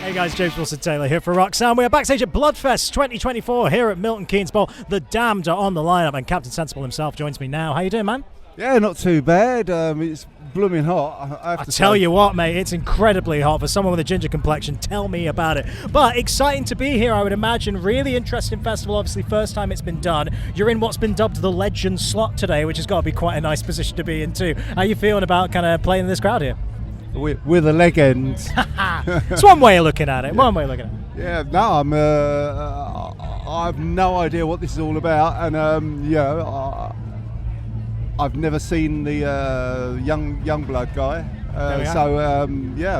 Hey guys, James Wilson-Taylor here for Roxanne. We are backstage at Bludfest 2024 here at Milton Keynes Bowl. The Damned are on the lineup and Captain Sensible himself joins me now. How you doing, man? Yeah, not too bad. It's blooming hot. I tell you what, mate, it's incredibly hot for someone with a ginger complexion. Tell me about it. But exciting to be here, I would imagine. Really interesting festival. Obviously, first time it's been done. You're in what's been dubbed the Legend slot today, which has got to be quite a nice position to be in too. How are you feeling about kind of playing in this crowd here? We're the legends. It's one way of looking at it. One way of looking at it. Yeah, no, I have no idea what this is all about, and I've never seen the Yungblud guy, so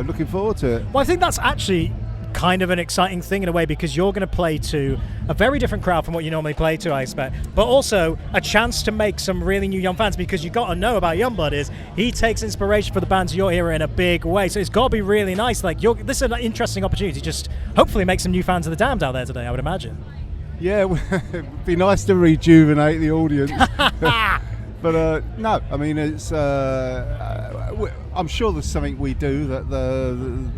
looking forward to it. Well, I think that's actually kind of an exciting thing in a way, because you're going to play to a very different crowd from what you normally play to, I expect, but also a chance to make some really new young fans, because you've got to know about Yungblud is he takes inspiration for the bands you're here in a big way, so it's got to be really nice. Like, this is an interesting opportunity to just hopefully make some new fans of the Damned out there today, I would imagine. Yeah, it'd be nice to rejuvenate the audience. But no, I mean, it's. I'm sure there's something we do that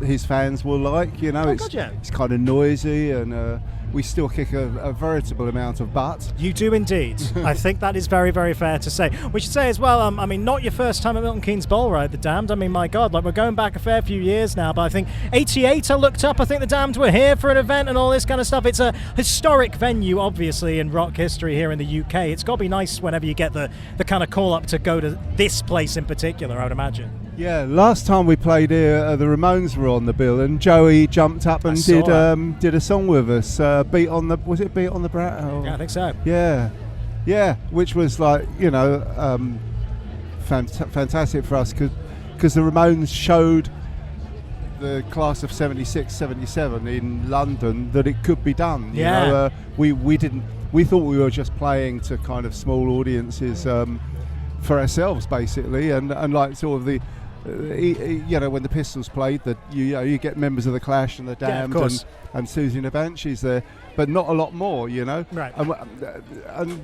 his fans will like. You know, it's kind of noisy, and we still kick a veritable amount of butt. You do indeed. I think that is very, very fair to say. We should say as well, I mean, not your first time at Milton Keynes Bowl, right, the Damned? I mean, my God, like, we're going back a fair few years now, but I think 88 I looked up, I think the Damned were here for an event and all this kind of stuff. It's a historic venue, obviously, in rock history here in the UK. It's got to be nice whenever you get the kind of call up to go to this place in particular, I would imagine. Yeah, last time we played here, the Ramones were on the bill, and Joey jumped up and did a song with us. Beat on the Brat? Oh. Yeah, I think so. Yeah, which was like, fantastic for us, because the Ramones showed the class of 76, 77 in London that it could be done. You know, we thought we were just playing to kind of small audiences for ourselves, basically, and like sort of the. When the Pistols played, that you get members of the Clash and the Damned and Susie and the Banshees there, but not a lot more, Right. And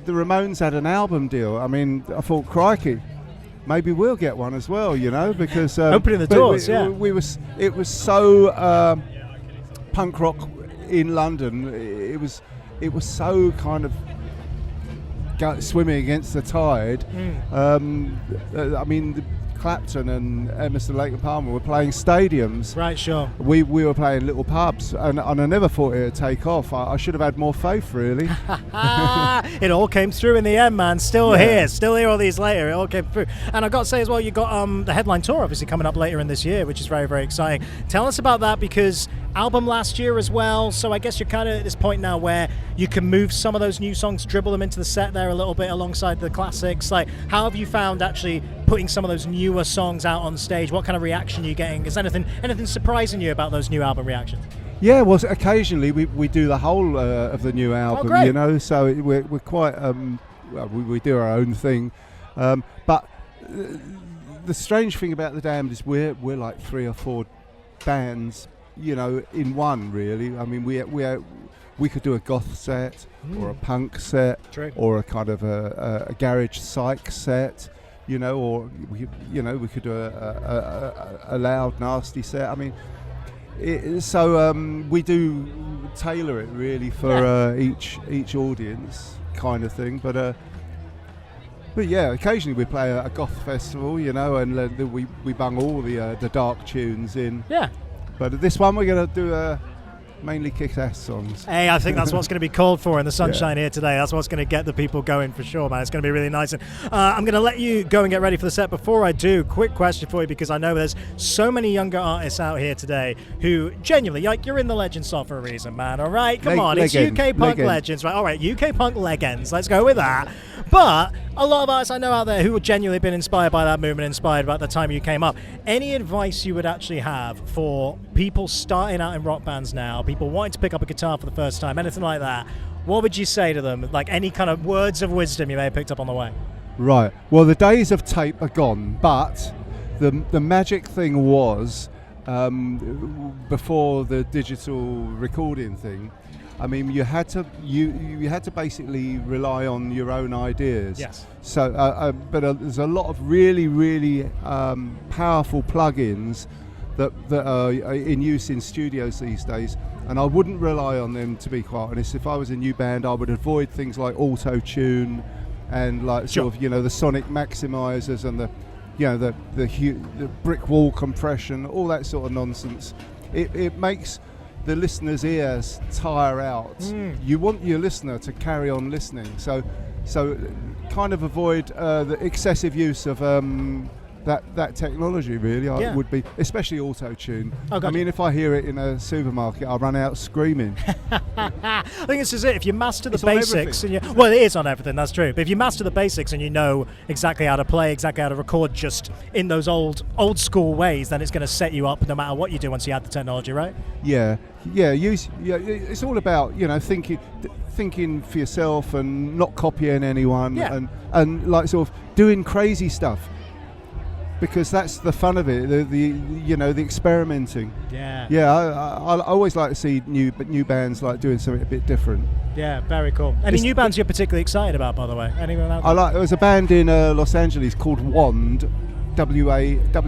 the Ramones had an album deal. I mean, I thought, crikey, maybe we'll get one as well, because opening the doors. It was so punk rock in London. It was so kind of swimming against the tide. I mean, Clapton and Emerson, Lake and Palmer were playing stadiums. Right, sure. We were playing little pubs, and I never thought it would take off. I should have had more faith, really. It all came through in the end, man. Still here all these later. It all came through. And I've got to say as well, you got the headline tour obviously coming up later in this year, which is very, very exciting. Tell us about that, because album last year as well, so I guess you're kind of at this point now where you can move some of those new songs, dribble them into the set there a little bit alongside the classics. Like, how have you found actually putting some of those newer songs out on stage? What kind of reaction are you getting? Is anything surprising you about those new album reactions? Yeah, well, occasionally we do the whole of the new album, so we're quite we do our own thing, but the strange thing about the Damned is we're like 3 or 4 bands, in one, really. I mean, we could do a goth set or a punk set. True. Or a kind of a garage psych set, or we could do a loud, nasty set. I mean, we do tailor it really for each audience, kind of thing. But yeah, occasionally we play a goth festival, and we bung all the dark tunes in. Yeah. But this one we're going to do mainly kick-ass songs. Hey, I think that's what's going to be called for in the sunshine here today. That's what's going to get the people going for sure, man. It's going to be really nice. And I'm going to let you go and get ready for the set. Before I do, quick question for you, because I know there's so many younger artists out here today who genuinely, like, you're in the Legends slot for a reason, man, all right? Come on, it's UK Punk Legends, right? All right, UK Punk Legends. Let's go with that. But a lot of artists I know out there who have genuinely been inspired by that movement, inspired by the time you came up. Any advice you would actually have for people starting out in rock bands now, people wanting to pick up a guitar for the first time, anything like that? What would you say to them? Like, any kind of words of wisdom you may have picked up on the way? Right. Well, the days of tape are gone, but the magic thing was before the digital recording thing. I mean, you had to basically rely on your own ideas. Yes. So, but there's a lot of really, really powerful plugins that are in use in studios these days, and I wouldn't rely on them, to be quite honest. If I was a new band, I would avoid things like auto-tune and like sort of, you know, the sonic maximizers and the, you know, the brick wall compression, all that sort of nonsense. It makes the listener's ears tire out. You want your listener to carry on listening, so kind of avoid the excessive use of that technology, really. I would be, especially auto-tune. I mean, if I hear it in a supermarket, I run out screaming. I think this is it. If you master the basics, well, it is on everything, that's true. But if you master the basics and you know exactly how to play, exactly how to record, just in those old school ways, then it's going to set you up no matter what you do once you add the technology, right? Yeah. It's all about, you know, thinking for yourself and not copying anyone, and like sort of doing crazy stuff. Because that's the fun of it, the experimenting. I always like to see new bands like doing something a bit different. Yeah, very cool. Any new bands you're particularly excited about, by the way? Anyone out there? There was a band in Los Angeles called WAND, WAND,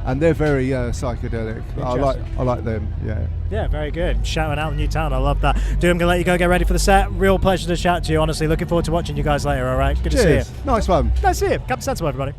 and they're very psychedelic. I like them. Yeah, very good. Shouting out the new talent, I love that. Dude, I'm gonna let you go get ready for the set. Real pleasure to chat to you. Honestly, looking forward to watching you guys later. All right, good to see you. Nice one. Nice to see you. Captain Sensible, everybody.